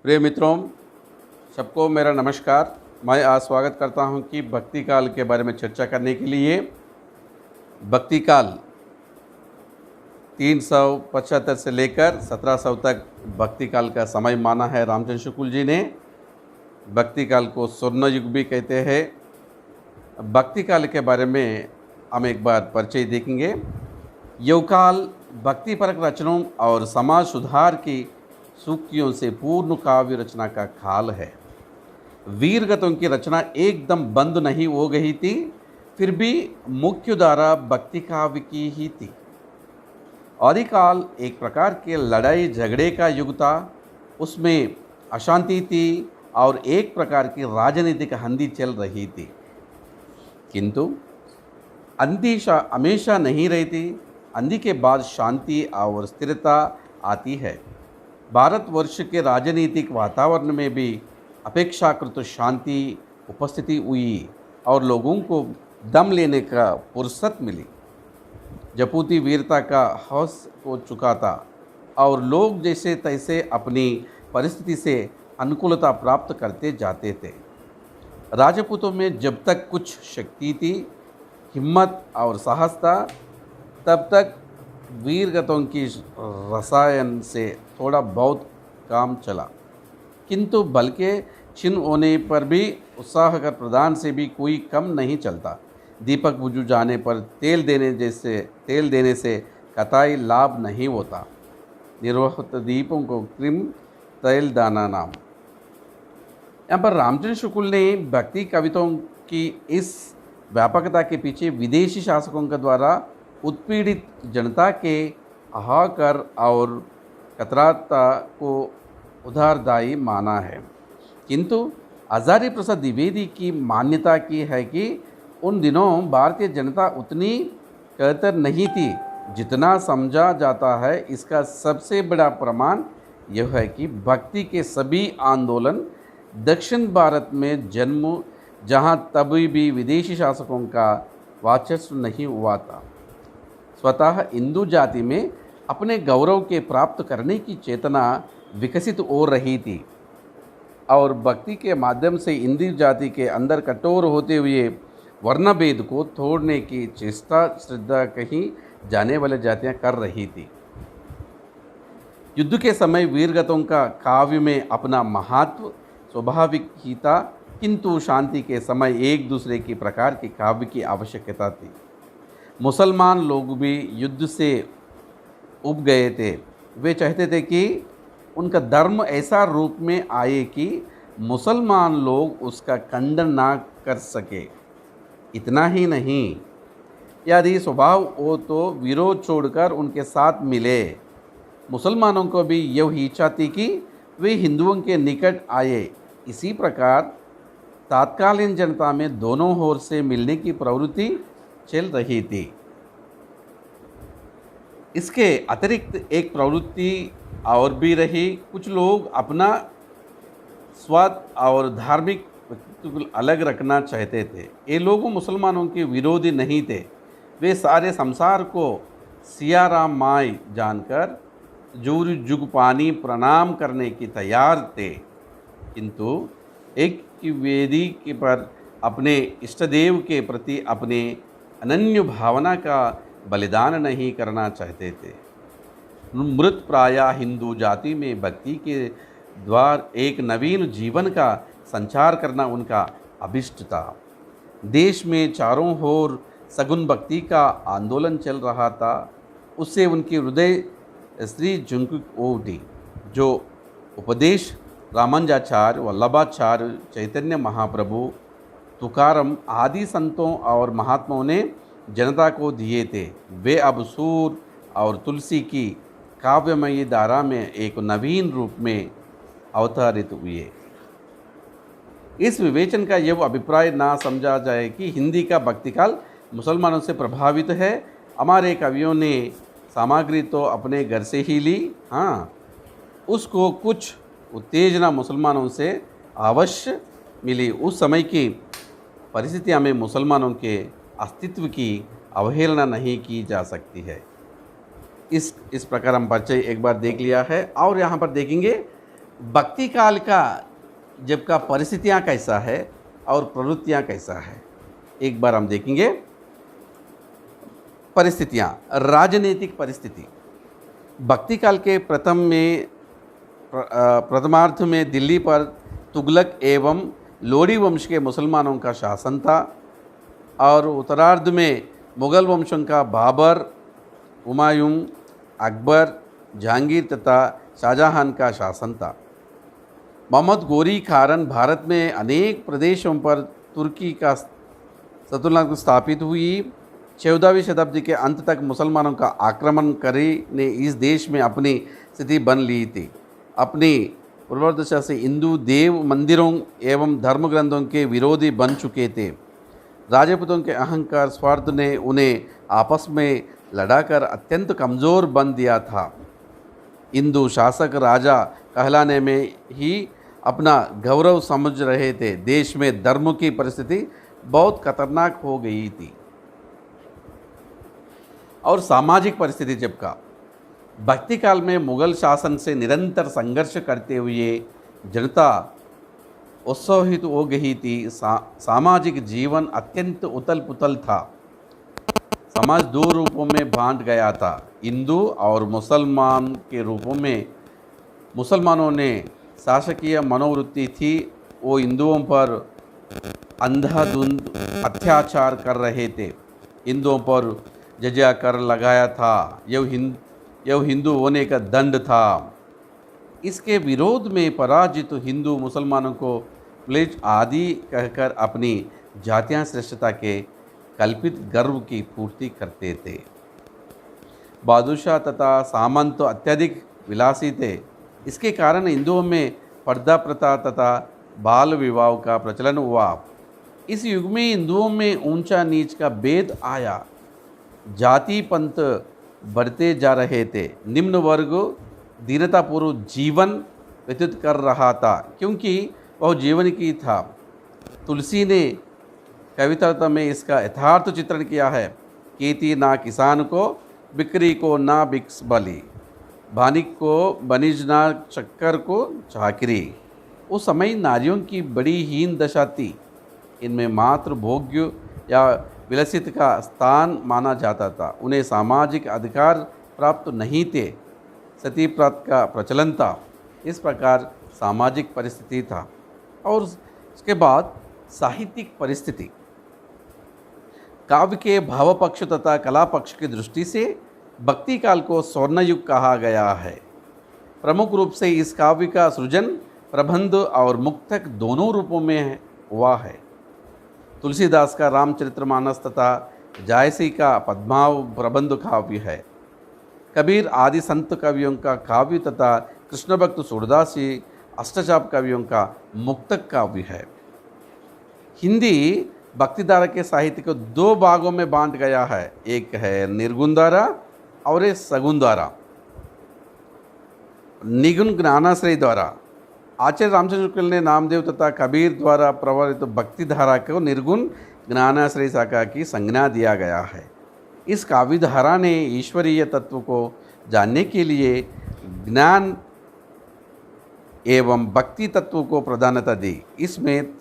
प्रिय मित्रों, सबको मेरा नमस्कार। मैं आज स्वागत करता हूं कि भक्ति काल के बारे में चर्चा करने के लिए। भक्ति काल 375 से लेकर 1700 तक भक्ति काल का समय माना है रामचंद्र शुक्ल जी ने। भक्ति काल को स्वर्ण युग भी कहते हैं। भक्ति काल के बारे में हम एक बार परिचय देखेंगे। यह काल भक्ति परक रचनाओं और समाज सुधार की सूक्तियों से पूर्ण काव्य रचना का काल है। वीरगतों की रचना एकदम बंद नहीं हो गई थी, फिर भी मुख्य धारा भक्ति काव्य की ही थी। और ये काल एक प्रकार के लड़ाई झगड़े का युग था। उसमें अशांति थी और एक प्रकार की राजनीतिक हंदी चल रही थी। किंतु अंधी हमेशा नहीं रहती। अंधी के बाद शांति और स्थिरता आती है। भारतवर्ष के राजनीतिक वातावरण में भी अपेक्षाकृत शांति उपस्थिति हुई और लोगों को दम लेने का फुर्सत मिली। जपूती वीरता का हौस हो चुका था और लोग जैसे तैसे अपनी परिस्थिति से अनुकूलता प्राप्त करते जाते थे। राजपूतों में जब तक कुछ शक्ति थी, हिम्मत और साहस था, तब तक वीरगतों की रसायन से थोड़ा बहुत काम चला। किंतु बल्कि क्षीण होने पर भी उत्साह कर प्रदान से भी कोई कम नहीं चलता। दीपक बुझ जाने पर तेल देने से कतई लाभ नहीं होता। निर्वहत दीपों को कृम तेल दाना नाम। यहाँ पर रामचंद्र शुक्ल ने भक्ति कविताओं की इस व्यापकता के पीछे विदेशी शासकों के द्वारा उत्पीड़ित जनता के हाहाकार और कतराता को उधारदायी माना है। किंतु हजारी प्रसाद द्विवेदी की मान्यता की है कि उन दिनों भारतीय जनता उतनी कहतर नहीं थी जितना समझा जाता है। इसका सबसे बड़ा प्रमाण यह है कि भक्ति के सभी आंदोलन दक्षिण भारत में जन्म, जहां तभी भी विदेशी शासकों का वर्चस्व नहीं हुआ था। स्वतः हिंदू जाति में अपने गौरव के प्राप्त करने की चेतना विकसित हो रही थी और भक्ति के माध्यम से हिंदू जाति के अंदर कठोर होते हुए वर्णभेद को तोड़ने की चेष्टा श्रद्धा कहीं जाने वाले जातियां कर रही थी। युद्ध के समय वीरगतों का काव्य में अपना महत्व स्वाभाविक ही था, किंतु शांति के समय एक दूसरे की प्रकार के काव्य की आवश्यकता थी। मुसलमान लोग भी युद्ध से उब गए थे। वे चाहते थे कि उनका धर्म ऐसा रूप में आए कि मुसलमान लोग उसका खंडन ना कर सके। इतना ही नहीं, यदि स्वभाव हो तो विरोध छोड़कर उनके साथ मिले। मुसलमानों को भी यही इच्छा थी कि वे हिंदुओं के निकट आए। इसी प्रकार तत्कालीन जनता में दोनों ओर से मिलने की प्रवृत्ति चल रही थी। इसके अतिरिक्त एक प्रवृत्ति और भी रही। कुछ लोग अपना स्वाद और धार्मिक व्यक्तित्व अलग रखना चाहते थे। ये लोग मुसलमानों के विरोधी नहीं थे। वे सारे संसार को सियाराम माई जानकर जूर जुग पानी प्रणाम करने की तैयार थे, किंतु एक की वेदी के पर अपने इष्टदेव के प्रति अपने अनन्य भावना का बलिदान नहीं करना चाहते थे। मृत प्राय हिंदू जाति में भक्ति के द्वार एक नवीन जीवन का संचार करना उनका अभिष्ट था। देश में चारों ओर सगुन भक्ति का आंदोलन चल रहा था। उससे उनकी हृदय श्री झुंकुक उठी। जो उपदेश रामानुजाचार्य, वल्लभाचार्य, चैतन्य महाप्रभु, तुकाराम आदि संतों और महात्माओं ने जनता को दिए थे, वे अब सूर और तुलसी की काव्यमयी धारा में एक नवीन रूप में अवतरित हुए। इस विवेचन का यह अभिप्राय ना समझा जाए कि हिंदी का भक्तिकाल मुसलमानों से प्रभावित है। हमारे कवियों ने सामग्री तो अपने घर से ही ली, हाँ, उसको कुछ उत्तेजना मुसलमानों से अवश्य मिली। उस समय की परिस्थितियों में मुसलमानों के अस्तित्व की अवहेलना नहीं की जा सकती है। इस प्रकार हम परिचय एक बार देख लिया है और यहाँ पर देखेंगे भक्ति काल का जब का परिस्थितियाँ कैसा है और प्रवृत्तियाँ कैसा है, एक बार हम देखेंगे। परिस्थितियाँ, राजनीतिक परिस्थिति। भक्ति काल के प्रथमार्ध में दिल्ली पर तुगलक एवं लोडी वंश के मुसलमानों का शासन था और उत्तरार्ध में मुग़ल वंशों का बाबर, हुमायूं, अकबर, जहांगीर तथा शाहजहां का शासन था। मोहम्मद गोरी खारन भारत में अनेक प्रदेशों पर तुर्की का सल्तनत स्थापित हुई। 14वीं शताब्दी के अंत तक मुसलमानों का आक्रमण करे ने इस देश में अपनी स्थिति बन ली थी। अपनी पूर्वदशा से हिंदू देव मंदिरों एवं धर्म ग्रंथों के विरोधी बन चुके थे। राजपूतों के अहंकार स्वार्थ ने उन्हें आपस में लड़ाकर अत्यंत कमज़ोर बन दिया था। हिंदू शासक राजा कहलाने में ही अपना गौरव समझ रहे थे। देश में धर्म की परिस्थिति बहुत खतरनाक हो गई थी। और सामाजिक परिस्थिति जब का भक्ति काल में मुग़ल शासन से निरंतर संघर्ष करते हुए जनता उत्साहित हो गई थी। सामाजिक जीवन अत्यंत उथल पुथल था। समाज दो रूपों में बांट गया था, हिंदू और मुसलमान के रूपों में। मुसलमानों ने शासकीय मनोवृत्ति थी, वो हिंदुओं पर अंधाधुंध अत्याचार कर रहे थे। हिंदुओं पर जजिया कर लगाया था, यह हिंदू होने का दंड था। इसके विरोध में पराजित हिंदू मुसलमानों को प्लेज आदि कहकर अपनी जातीय श्रेष्ठता के कल्पित गर्व की पूर्ति करते थे। बादशाह तथा सामंत अत्यधिक विलासी थे। इसके कारण हिंदुओं में पर्दा प्रथा तथा बाल विवाह का प्रचलन हुआ। इस युग में हिंदुओं में ऊंचा नीच का भेद आया। जाति पंथ बढ़ते जा रहे थे। निम्न वर्ग दीनतापूर्व जीवन व्यतीत कर रहा था, क्योंकि वह जीवन की था। तुलसी ने कविता में इसका यथार्थ चित्रण किया है। खेती ना किसान को, बिक्री को ना बिक्स बली, भानिक को बनिज ना शक्कर को चाकरी। उस समय नारियों की बड़ी हीन दशा थी। इनमें मात्र भोग्य या विलसित का स्थान माना जाता था। उन्हें सामाजिक अधिकार प्राप्त नहीं थे। सती प्रथा का प्रचलन था। इस प्रकार सामाजिक परिस्थिति था। और उसके बाद साहित्यिक परिस्थिति। काव्य के भाव पक्ष तथा कला पक्ष की दृष्टि से भक्ति काल को स्वर्ण युग कहा गया है। प्रमुख रूप से इस काव्य का सृजन प्रबंध और मुक्तक दोनों रूपों में हुआ है। तुलसीदास का रामचरितमानस तथा जायसी का पद्माव प्रबंध काव्य है। कबीर आदि संत कवियों का काव्य तथा कृष्ण भक्त सूरदासी अष्टचाप कवियों का मुक्तक काव्य है। हिंदी भक्तिधारा के साहित्य को दो भागों में बांट गया है। एक है निर्गुण धारा और एक सगुण धारा। निगुण ज्ञानाश्रय द्वारा आचार्य रामचंद्र शुक्ल ने नामदेव तथा कबीर द्वारा प्रवर्तित भक्ति धारा को निर्गुण ज्ञानाश्रय शाखा की संज्ञा दिया गया है। इस काव्य धारा ने ईश्वरीय तत्व को जानने के लिए ज्ञान एवं भक्ति तत्व को प्रधानता दी। इसमें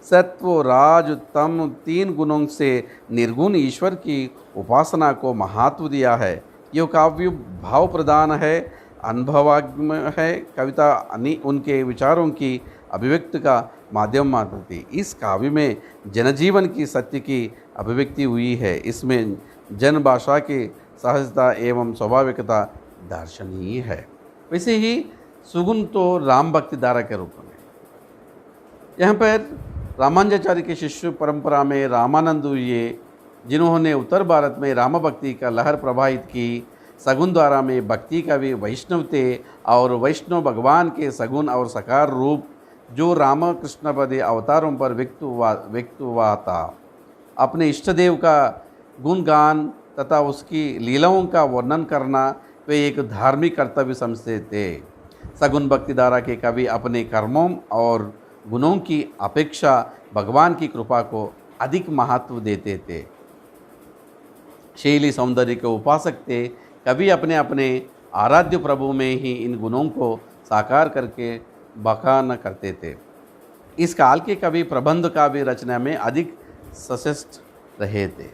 सत्व राज तम तीन गुणों से निर्गुण ईश्वर की उपासना को महत्व दिया है। यह काव्य भाव प्रधान है, अनुभवात्मक है। कविता उनके विचारों की अभिव्यक्ति का माध्यम मात्र थी। इस काव्य में जनजीवन की सत्य की अभिव्यक्ति हुई है। इसमें जन भाषा की सहजता एवं स्वाभाविकता दर्शनीय है। वैसे ही सुगुण तो राम भक्ति धारा के रूप में। यहाँ पर रामानुजाचार्य के शिष्य परंपरा में रामानंद हुए, जिन्होंने उत्तर भारत में राम भक्ति का लहर प्रभावित की। सगुण द्वारा में भक्ति कवि वैष्णव थे और वैष्णव भगवान के सगुण और साकार रूप जो राम कृष्णपदे अवतारों पर व्यक्त हुआ था। अपने इष्ट देव का गुणगान तथा उसकी लीलाओं का वर्णन करना वे एक धार्मिक कर्तव्य समझते थे। सगुण भक्ति धारा के कवि अपने कर्मों और गुणों की अपेक्षा भगवान की कृपा को अधिक महत्व देते थे। शैली सौंदर्य के उपासक थे। कवि अपने अपने आराध्य प्रभु में ही इन गुणों को साकार करके बखान करते थे। इस काल के कवि प्रबंध काव्य रचना में अधिक सशक्त रहे थे।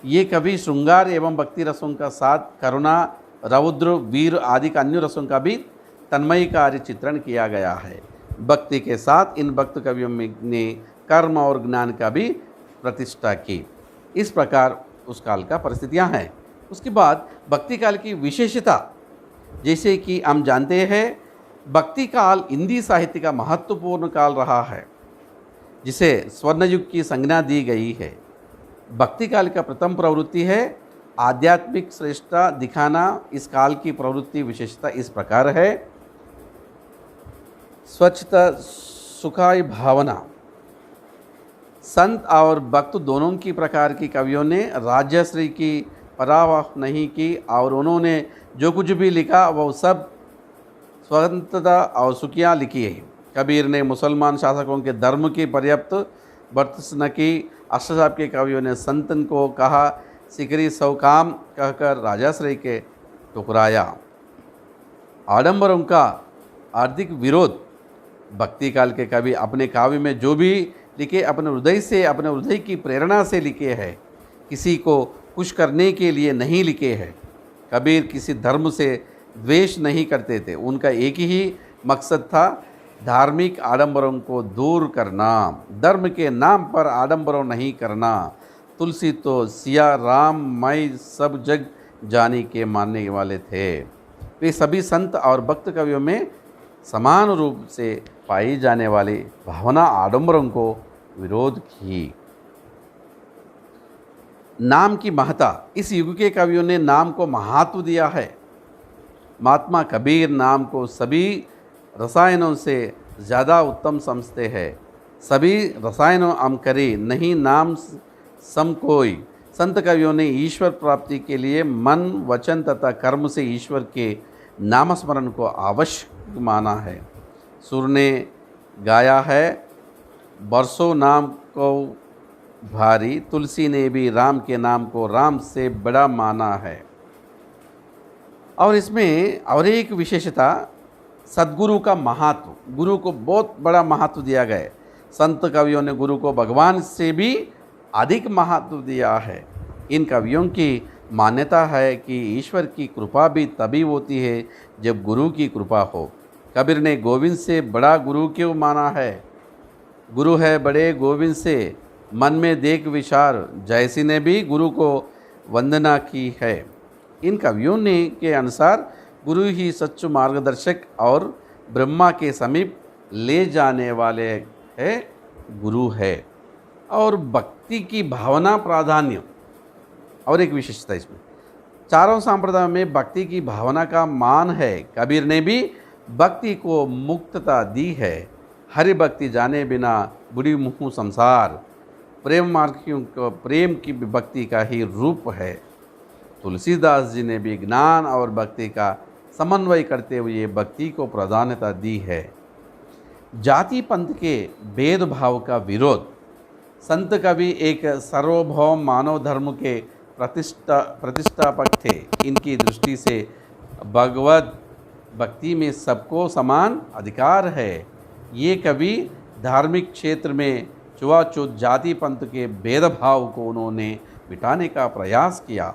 ये कवि श्रृंगार एवं भक्ति रसों का साथ करुणा, रौद्र, वीर आदि अन्य रसों का भी तन्मयकारी चित्रण किया गया है। भक्ति के साथ इन भक्त कवियों ने कर्म और ज्ञान का भी प्रतिष्ठा की। इस प्रकार उस काल का परिस्थितियां हैं। उसके बाद भक्ति काल की विशेषता, जैसे कि हम जानते हैं भक्ति काल हिंदी साहित्य का महत्वपूर्ण काल रहा है, जिसे स्वर्ण युग की संज्ञा दी गई है। भक्ति काल का प्रथम प्रवृत्ति है आध्यात्मिक श्रेष्ठता दिखाना। इस काल की प्रवृत्ति विशेषता इस प्रकार है: स्वच्छता, सुखाई भावना। संत और भक्त दोनों की प्रकार की कवियों ने राज्यश्री की परवाह नहीं की और उन्होंने जो कुछ भी लिखा वह सब स्वतंत्रता और सुखियाँ लिखी है। कबीर ने मुसलमान शासकों के धर्म की पर्याप्त भर्त्सना की। अष्ट साहब के कवियों ने संतन को कहा सिकरी सौकाम कहकर राजाश्रय के ठुकराया। आडंबरों का आर्थिक विरोध। भक्ति काल के कवि अपने काव्य में जो भी लिखे अपने हृदय से, अपने हृदय की प्रेरणा से लिखे हैं, किसी को खुश करने के लिए नहीं लिखे हैं। कबीर किसी धर्म से द्वेष नहीं करते थे। उनका एक ही मकसद था धार्मिक आडंबरों को दूर करना, धर्म के नाम पर आडंबरों नहीं करना। तुलसी तो सिया राम मैं सब जग जानी के मानने वाले थे। वे सभी संत और भक्त कवियों में समान रूप से पाई जाने वाली भावना आडंबरों को विरोध की। नाम की महत्ता। इस युग के कवियों ने नाम को महत्व दिया है। महात्मा कबीर नाम को सभी रसायनों से ज़्यादा उत्तम समझते हैं। सभी रसायनों हम करें नहीं नाम सम कोई। संत कवियों ने ईश्वर प्राप्ति के लिए मन, वचन तथा कर्म से ईश्वर के नामस्मरण को आवश्यक माना है। सुर ने गाया है बरसों नाम को भारी, तुलसी ने भी राम के नाम को राम से बड़ा माना है। और इसमें और एक विशेषता सद्गुरु का महत्व। गुरु को बहुत बड़ा महत्व दिया गया है। संत कवियों ने गुरु को भगवान से भी अधिक महत्व दिया है। इन कवियों की मान्यता है कि ईश्वर की कृपा भी तभी होती है जब गुरु की कृपा हो। कबीर ने गोविंद से बड़ा गुरु क्यों माना है? गुरु है बड़े गोविंद से मन में देख विचार, जैसी ने भी गुरु को वंदना की है। इन कवियों ने के अनुसार गुरु ही सच्चा मार्गदर्शक और ब्रह्मा के समीप ले जाने वाले है गुरु है। और भक्ति की भावना प्राधान्य और एक विशेषता इसमें चारों संप्रदायों में भक्ति की भावना का मान है। कबीर ने भी भक्ति को मुक्तता दी है। हरि भक्ति जाने बिना बुरी मुँह संसार। प्रेम मार्गियों को प्रेम की भक्ति का ही रूप है। तुलसीदास जी ने भी ज्ञान और भक्ति का समन्वय करते हुए भक्ति को प्राधान्यता दी है। जाति पंथ के भेदभाव का विरोध। संत कवि एक सार्वभौम मानव धर्म के प्रतिष्ठापक थे। इनकी दृष्टि से भगवत भक्ति में सबको समान अधिकार है। ये कवि धार्मिक क्षेत्र में छुआछूत जाति पंथ के भेदभाव को उन्होंने मिटाने का प्रयास किया।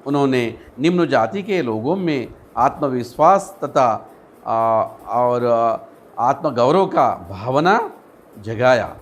उन्होंने निम्न जाति के लोगों में आत्मविश्वास तथा और आत्मगौरव का भावना जगाया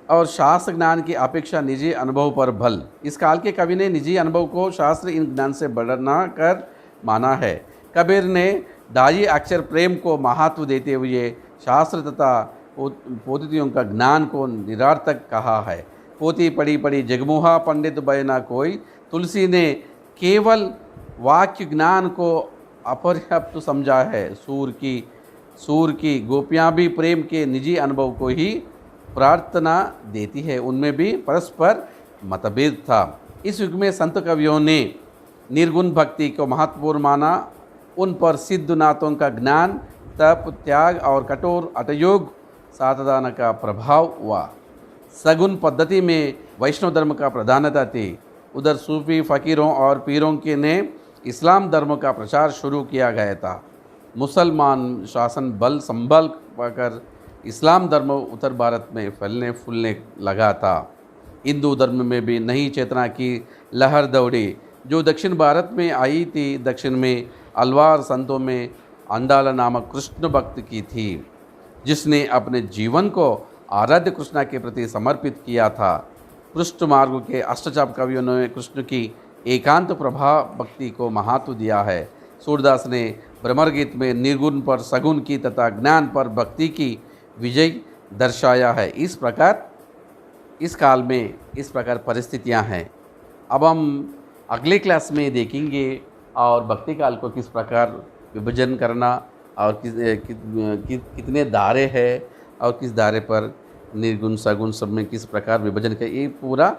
और शास्त्र ज्ञान की अपेक्षा निजी अनुभव पर बल। इस काल के कवि ने निजी अनुभव को शास्त्र इन ज्ञान से बढ़ना कर माना है। कबीर ने दाई अक्षर प्रेम को महत्व देते हुए शास्त्र तथा पोथियों का ज्ञान को निरार्थक कहा है। पोथी पढ़ी पढ़ी जगमुहा पंडित बयना कोई। तुलसी ने केवल वाक्य ज्ञान को अपर्याप्त समझा है। सूर की गोपियाँ भी प्रेम के निजी अनुभव को ही प्रार्थना देती है। उनमें भी परस्पर मतभेद था। इस युग में संत कवियों ने निर्गुण भक्ति को महत्वपूर्ण माना। उन पर सिद्धनाथों का ज्ञान, तप, त्याग और कठोर हठयोग साधना का प्रभाव हुआ। सगुन पद्धति में वैष्णव धर्म का प्रधानता थी। उधर सूफी फकीरों और पीरों के ने इस्लाम धर्म का प्रचार शुरू किया गया था। मुसलमान शासन बल संभल पाकर इस्लाम धर्म उत्तर भारत में फैलने फूलने लगा था। हिंदू धर्म में भी नई चेतना की लहर दौड़ी जो दक्षिण भारत में आई थी। दक्षिण में अलवार संतों में अंडाला नामक कृष्ण भक्त की थी, जिसने अपने जीवन को आराध्य कृष्णा के प्रति समर्पित किया था। कृष्ण मार्ग के अष्टचाप कवियों ने कृष्ण की एकांत प्रभाव भक्ति को महत्व दिया है। सूरदास ने भ्रमर गीत में निर्गुण पर सगुण की तथा ज्ञान पर भक्ति की विजय दर्शाया है। इस प्रकार इस काल में इस प्रकार परिस्थितियां हैं। अब हम अगले क्लास में देखेंगे और भक्ति काल को किस प्रकार विभाजन करना और कितने धारे हैं और किस धारे पर निर्गुण सगुण सब में किस प्रकार विभाजन का, ये पूरा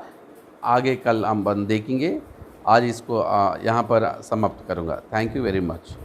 आगे कल हम देखेंगे। आज इसको यहाँ पर समाप्त करूँगा। Thank you very much.